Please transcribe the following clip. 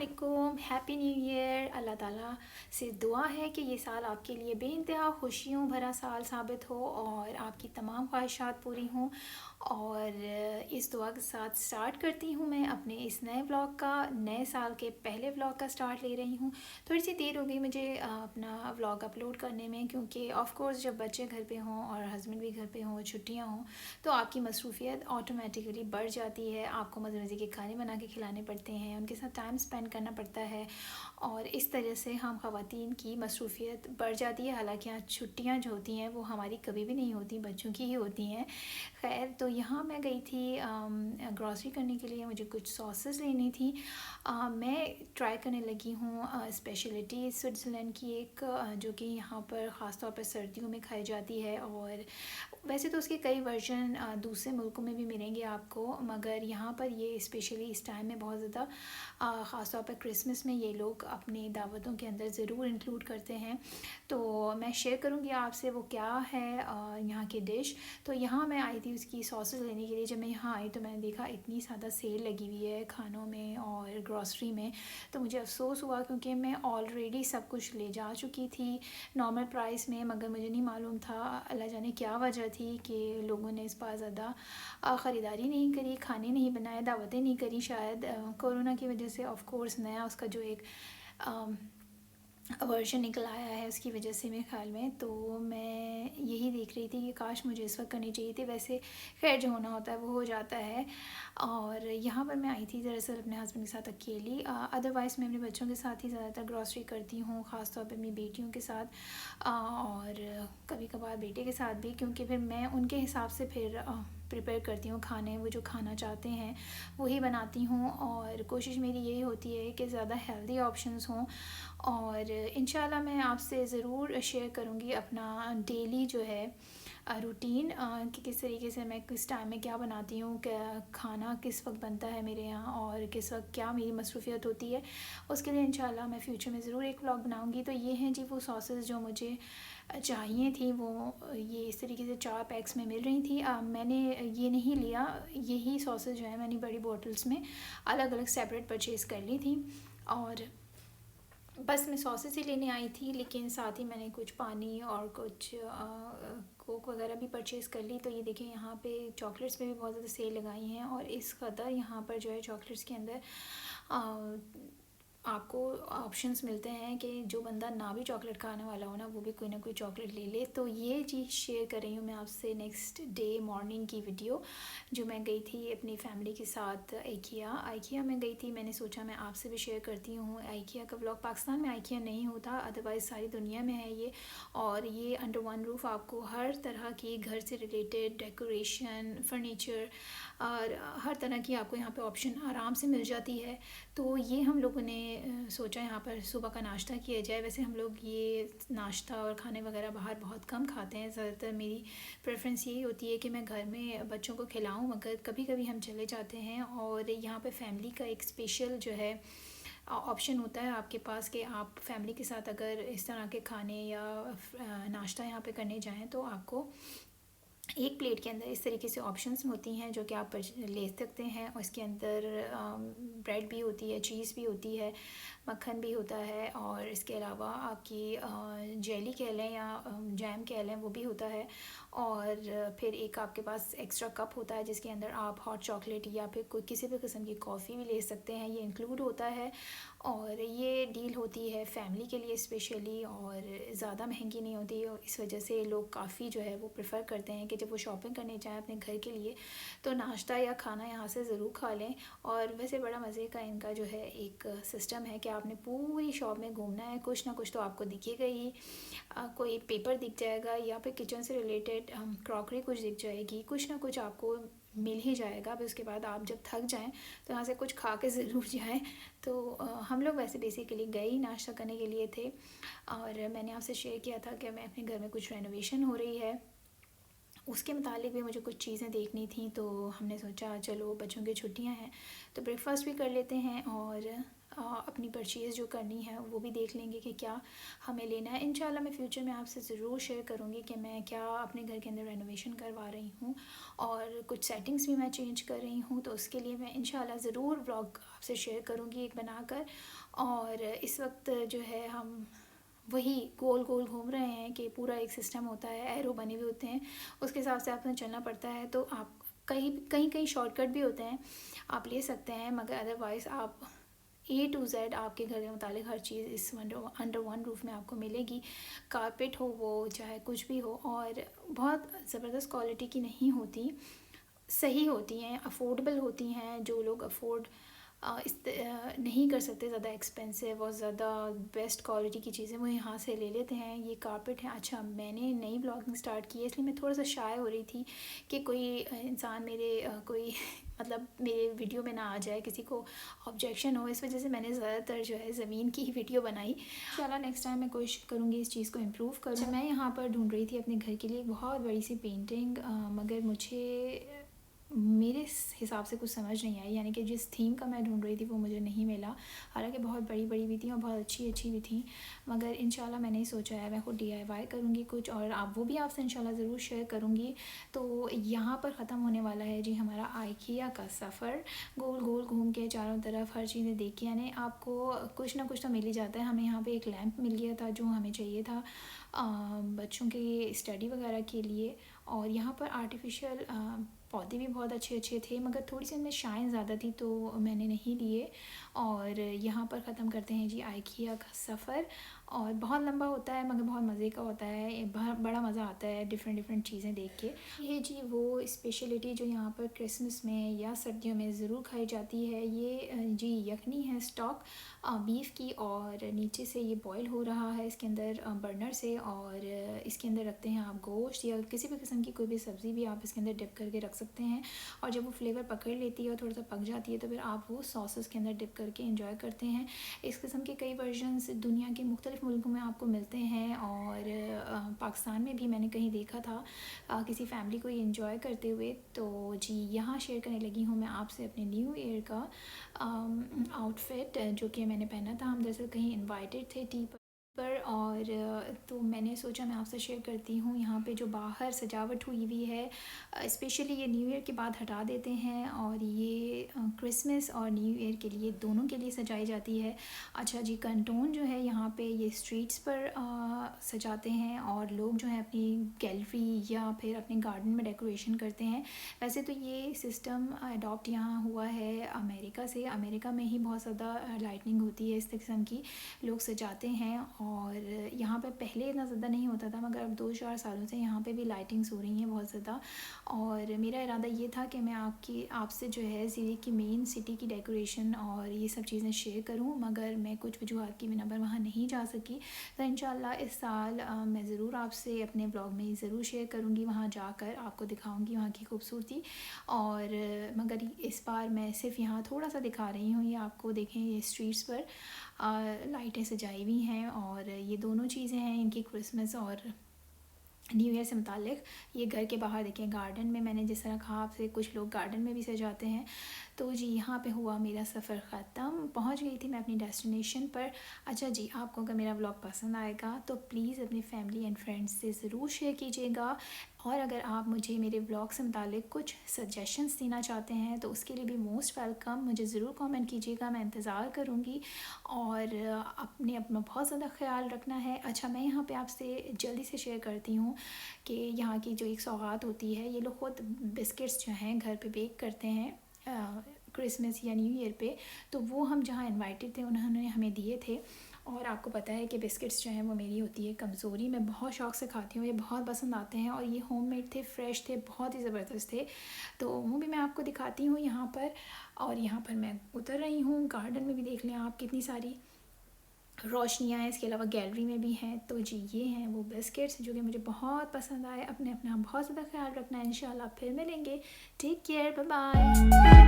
वालेकुम, happy new year. अल्लाह ताला से दुआ है कि ये साल आपके लिए बेइंतहा खुशियों भरा साल साबित हो और आपकी तमाम ख्वाहिशात पूरी हों। और इस दुआ के साथ स्टार्ट करती हूँ मैं अपने इस नए व्लॉग का। नए साल के पहले व्लॉग का स्टार्ट ले रही हूँ। थोड़ी सी देर हो गई मुझे अपना व्लॉग अपलोड करने में, क्योंकि ऑफ़ कोर्स जब बच्चे घर पे हों और हस्बैंड भी घर पे हों, छुट्टियाँ हों, तो आपकी मसरूफ़ियत ऑटोमेटिकली बढ़ जाती है। आपको मज़े मज़े के खाने बना के खिलाने पड़ते हैं, उनके साथ टाइम स्पेंड करना पड़ता है और इस तरह से हम ख़वातीन की मसरूफ़ियत बढ़ जाती है। हालांकि यहाँ छुट्टियाँ जो होती हैं वो हमारी कभी भी नहीं होती, बच्चों की ही होती हैं। खैर, तो यहाँ मैं गई थी ग्रॉसरी करने के लिए। मुझे कुछ सॉसेस लेनी थी। मैं ट्राई करने लगी हूँ स्पेशलिटी स्विट्ज़रलैंड की एक, जो कि यहाँ पर ख़ास तौर पर सर्दियों में खाई जाती है। और वैसे तो उसके कई वर्जन दूसरे मुल्कों में भी मिलेंगे आपको, मगर यहाँ पर ये स्पेशली इस टाइम में बहुत ज़्यादा ख़ास तौर पर क्रिसमस में ये लोग अपनी दावतों के अंदर ज़रूर इंक्लूड करते हैं। तो मैं शेयर करूँगी आपसे वो क्या है यहाँ की डिश। तो यहाँ मैं आई थी उसकी सॉसेस लेने के लिए। जब मैं यहाँ आई तो मैंने देखा इतनी ज़्यादा सेल लगी हुई है खानों में और ग्रॉसरी में। तो मुझे अफसोस हुआ, क्योंकि मैं ऑलरेडी सब कुछ ले जा चुकी थी नॉर्मल प्राइस में, मगर मुझे नहीं मालूम था अल्लाह जाने क्या वजह थी कि लोगों ने इस बार ज़्यादा ख़रीदारी नहीं करी, खाने नहीं बनाए, दावतें नहीं करी। शायद कोरोना की वजह से ऑफ़ कोर्स नया उसका जो एक वर्जन निकल आया है, उसकी वजह से मेरे ख्याल में। तो मैं यही देख रही थी कि काश मुझे इस वक्त करनी चाहिए थी। वैसे खैर जो होना होता है वो हो जाता है। और यहाँ पर मैं आई थी दरअसल अपने हस्बैंड के साथ अकेली। अदरवाइज़ मैं अपने बच्चों के साथ ही ज़्यादातर ग्रॉसरी करती हूँ, ख़ास तौर पर अपनी बेटियों के साथ और कभी कभार बेटे के साथ भी, क्योंकि फिर मैं उनके हिसाब से फिर प्रिपेयर करती हूँ खाने। वो जो खाना चाहते हैं वही बनाती हूँ और कोशिश मेरी यही होती है कि ज़्यादा हेल्दी ऑप्शंस हों। और इंशाल्लाह मैं आपसे ज़रूर शेयर करूँगी अपना डेली जो है रूटीन, कि किस तरीके से मैं किस टाइम में क्या बनाती हूँ, क्या खाना किस वक्त बनता है मेरे यहाँ और किस वक्त क्या मेरी मसरूफ़ियत होती है। उसके लिए इंशाल्लाह मैं फ़्यूचर में ज़रूर एक व्लॉग बनाऊँगी। तो ये हैं जी वो सॉसेस जो मुझे चाहिए थी। वो ये इस तरीके से 4 पैक्स में मिल रही थी। मैंने ये नहीं लिया, यही सॉसेस जो है मैंने बड़ी बॉटल्स में अलग अलग सेपरेट परचेज़ कर ली थी। और बस मैं सॉसेस ही लेने आई थी, लेकिन साथ ही मैंने कुछ पानी और कुछ कोक वगैरह भी परचेज़ कर ली। तो ये देखें यहाँ पे चॉकलेट्स पे भी बहुत ज़्यादा सेल लगाई हैं और इस कदर यहाँ पर जो है चॉकलेट्स के अंदर आपको ऑप्शंस मिलते हैं कि जो बंदा ना भी चॉकलेट खाने वाला हो ना, वो भी कोई ना कोई चॉकलेट ले ले। तो ये चीज़ शेयर कर रही हूँ मैं आपसे नेक्स्ट डे मॉर्निंग की वीडियो, जो मैं गई थी अपनी फैमिली के साथ आइकिया में गई थी। मैंने सोचा मैं आपसे भी शेयर करती हूँ आइकिया का व्लॉग। पाकिस्तान में आइकिया नहीं होता, अदरवाइज़ सारी दुनिया में है ये। और ये अंडर वन रूफ़ आपको हर तरह की घर से रिलेटेड डेकोरेशन, फर्नीचर और हर तरह की आपको यहाँ पे ऑप्शन आराम से मिल जाती है। तो ये हम लोगों ने सोचा यहाँ पर सुबह का नाश्ता किया जाए। वैसे हम लोग ये नाश्ता और खाने वगैरह बाहर बहुत कम खाते हैं। ज़्यादातर मेरी प्रेफरेंस यही होती है कि मैं घर में बच्चों को खिलाऊं, मगर कभी कभी हम चले जाते हैं। और यहाँ पे फैमिली का एक स्पेशल जो है ऑप्शन होता है आपके पास कि आप फैमिली के साथ अगर इस तरह के खाने या नाश्ता यहाँ पे करने जाएं तो आपको एक प्लेट के अंदर इस तरीके से ऑप्शंस होती हैं जो कि आप ले सकते हैं। और इसके अंदर ब्रेड भी होती है, चीज़ भी होती है, मक्खन भी होता है और इसके अलावा आपकी जेली कह लें या जैम कह लें वो भी होता है। और फिर एक आपके पास एक्स्ट्रा कप होता है जिसके अंदर आप हॉट चॉकलेट या फिर कोई किसी भी किस्म की कॉफ़ी भी ले सकते हैं, ये इंक्लूड होता है। और ये डील होती है फैमिली के लिए स्पेशली और ज़्यादा महंगी नहीं होती। और इस वजह से लोग काफ़ी जो है वो प्रेफर करते हैं कि जब वो शॉपिंग करने जाएँ अपने घर के लिए तो नाश्ता या खाना यहाँ से ज़रूर खा लें। और वैसे बड़ा मज़े का इनका जो है एक सिस्टम है कि आपने पूरी शॉप में घूमना है, कुछ ना कुछ तो आपको दिखेगा ही। कोई पेपर दिख जाएगा या फिर किचन से रिलेटेड क्रॉकरी कुछ दिख जाएगी, कुछ ना कुछ आपको मिल ही जाएगा। फिर उसके बाद आप जब थक जाएं तो यहाँ से कुछ खा के ज़रूर जाएं। तो हम लोग वैसे बेसिकली गए ही नाश्ता करने के लिए थे। और मैंने आपसे शेयर किया था कि मैं अपने घर में कुछ रेनोवेशन हो रही है, उसके मुतालिक भी मुझे कुछ चीज़ें देखनी थी। तो हमने सोचा चलो बच्चों की छुट्टियां हैं तो ब्रेकफास्ट भी कर लेते हैं और अपनी परचेज़ जो करनी है वो भी देख लेंगे कि क्या हमें लेना है। इंशाल्लाह मैं फ्यूचर में आपसे ज़रूर शेयर करूँगी कि मैं क्या अपने घर के अंदर रेनोवेशन करवा रही हूँ और कुछ सेटिंग्स भी मैं चेंज कर रही हूँ, तो उसके लिए मैं इंशाल्लाह ज़रूर व्लॉग आपसे शेयर करूँगी एक बनाकर। और इस वक्त जो है हम वही गोल गोल घूम रहे हैं कि पूरा एक सिस्टम होता है, एरो बने हुए होते हैं, उसके हिसाब से आपने चलना पड़ता है। तो आप कहीं कहीं कहीं शॉर्टकट भी होते हैं, आप ले सकते हैं, मगर अदरवाइज़ आप A to Z आपके घर के मुतालिक हर चीज़ इस अंडर वन रूफ़ में आपको मिलेगी। कारपेट हो वो चाहे कुछ भी हो, और बहुत ज़बरदस्त क्वालिटी की नहीं होती, सही होती हैं, अफोर्डेबल होती हैं। जो लोग अफोर्ड नहीं कर सकते ज़्यादा एक्सपेंसिव और ज़्यादा बेस्ट क्वालिटी की चीज़ें, वो यहाँ से ले लेते हैं। ये कारपेट है। अच्छा, मैंने नई ब्लॉगिंग स्टार्ट की है, इसलिए मैं थोड़ा सा शाय हो रही थी कि कोई इंसान मेरे कोई मतलब मेरे वीडियो में ना आ जाए, किसी को ऑब्जेक्शन हो, इस वजह से मैंने ज़्यादातर जो है ज़मीन की ही वीडियो बनाई। इंशाल्लाह नेक्स्ट टाइम मैं कोशिश करूँगी इस चीज़ को इम्प्रूव करूँ। अच्छा, मैं यहाँ पर ढूंढ रही थी अपने घर के लिए एक बहुत बड़ी सी पेंटिंग, मगर मुझे मेरे हिसाब से कुछ समझ नहीं आई, यानी कि जिस थीम का मैं ढूंढ रही थी वो मुझे नहीं मिला। हालांकि बहुत बड़ी बड़ी भी थी और बहुत अच्छी अच्छी भी थी, मगर इंशाल्लाह मैंने ही सोचा है मैं खुद DIY करूँगी कुछ, और आप वो भी आपसे इंशाल्लाह ज़रूर शेयर करूँगी। तो यहाँ पर ख़त्म होने वाला है जी हमारा आइकिया का सफ़र। गोल गोल घूम के चारों तरफ हर चीज़ें देख के, यानी आपको कुछ ना कुछ तो मिल ही जाता है। हमें यहाँ पर एक लैंप मिल गया था जो हमें चाहिए था बच्चों के स्टडी वगैरह के लिए, और यहाँ पर आर्टिफिशियल पौधे भी बहुत अच्छे अच्छे थे, मगर थोड़ी सी उनमें शाइन ज़्यादा थी तो मैंने नहीं लिए। और यहाँ पर ख़त्म करते हैं जी आइकिया का सफ़र। और बहुत लंबा होता है मगर बहुत मज़े का होता है, बड़ा मज़ा आता है डिफरेंट डिफरेंट चीज़ें देख के। ये जी वो स्पेशलिटी जो यहाँ पर क्रिसमस में या सर्दियों में ज़रूर खाई जाती है, ये जी यखनी है स्टॉक बीफ की, और नीचे से ये बॉयल हो रहा है इसके अंदर बर्नर से, और इसके अंदर रखते हैं आप गोश्त या किसी भी किस्म की कोई भी सब्ज़ी भी आप इसके अंदर डिप करके रख सकते हैं। और जब वो फ्लेवर पकड़ लेती है और थोड़ा सा पक जाती है तो फिर आप वो सॉसेस के अंदर डिप करके एंजॉय करते हैं। इस किस्म के कई वर्जन्स दुनिया के मुख्तलिफ़ मुल्कों में आपको मिलते हैं, और पाकिस्तान में भी मैंने कहीं देखा था किसी फैमिली को ये इंजॉय करते हुए। तो जी यहाँ शेयर करने लगी हूँ मैं आपसे अपने न्यू ईयर का आउटफिट जो कि मैंने पहना था। हम दरअसल कहीं इनवाइटेड थे टी पर, और तो मैंने सोचा मैं आपसे शेयर करती हूँ। यहाँ पे जो बाहर सजावट हुई हुई है, स्पेशली ये न्यू ईयर के बाद हटा देते हैं, और ये क्रिसमस और न्यू ईयर के लिए दोनों के लिए सजाई जाती है। अच्छा जी, कंटोन जो है यहाँ पे ये स्ट्रीट्स पर सजाते हैं, और लोग जो है अपनी गैलरी या फिर अपने गार्डन में डेकोरेशन करते हैं। वैसे तो ये सिस्टम अडॉप्ट यहाँ हुआ है अमेरिका से। अमेरिका में ही बहुत ज़्यादा लाइटनिंग होती है इस किस्म की, लोग सजाते हैं। और यहाँ पे पहले इतना ज़्यादा नहीं होता था, मगर अब 2-4 सालों से यहाँ पे भी लाइटिंग्स हो रही हैं बहुत ज़्यादा। और मेरा इरादा ये था कि मैं आपसे जो है ज़िले की मेन सिटी की डेकोरेशन और ये सब चीज़ें शेयर करूँ, मगर मैं कुछ वजूहात की बिना पर वहाँ नहीं जा सकी। तो इंशाल्लाह इस साल मैं ज़रूर आपसे अपने ब्लॉग में ज़रूर शेयर करूँगी, वहाँ जाकर आपको दिखाऊँगी वहाँ की खूबसूरती। और मगर इस बार मैं सिर्फ यहाँ थोड़ा सा दिखा रही हूँ, ये आपको देखें ये स्ट्रीट्स पर लाइटें सजाई हुई हैं, और ये दोनों चीज़ें हैं इनकी क्रिसमस और न्यू ईयर से मुतालिक। ये घर के बाहर देखें गार्डन में, मैंने जिस तरह कहा आपसे कुछ लोग गार्डन में भी सजाते हैं। तो जी यहाँ पे हुआ मेरा सफ़र ख़त्म, पहुँच गई थी मैं अपनी डेस्टिनेशन पर। अच्छा जी, आपको अगर मेरा व्लॉग पसंद आएगा तो प्लीज़ अपनी फैमिली एंड फ्रेंड्स से ज़रूर शेयर कीजिएगा, और अगर आप मुझे मेरे व्लॉग से मुतालिक कुछ सजेशंस देना चाहते हैं तो उसके लिए भी मोस्ट वेलकम, मुझे ज़रूर कमेंट कीजिएगा, मैं इंतज़ार करूँगी। और अपने अपना बहुत ज़्यादा ख्याल रखना है। अच्छा, मैं यहाँ पे आपसे जल्दी से शेयर करती हूँ कि यहाँ की जो एक सौगात होती है, ये लोग ख़ुद बिस्किट्स जो हैं घर पे बेक करते हैं क्रिसमस या न्यू ईयर पे, तो वो हम जहाँ इनवाइटेड थे उन्होंने हमें दिए थे। और आपको पता है कि बिस्किट्स जो हैं वो मेरी होती है कमज़ोरी, मैं बहुत शौक़ से खाती हूँ, ये बहुत पसंद आते हैं, और ये होममेड थे, फ्रेश थे, बहुत ही ज़बरदस्त थे। तो वो भी मैं आपको दिखाती हूँ यहाँ पर। और यहाँ पर मैं उतर रही हूँ, गार्डन में भी देख लें आप कितनी सारी रोशनियाँ हैं, इसके अलावा गैलरी में भी हैं। तो जी ये हैं वो बिस्किट्स जो कि मुझे बहुत पसंद आए। अपना बहुत ज़्यादा ख्याल रखना है, इंशाल्लाह फिर मिलेंगे। Take care, bye bye.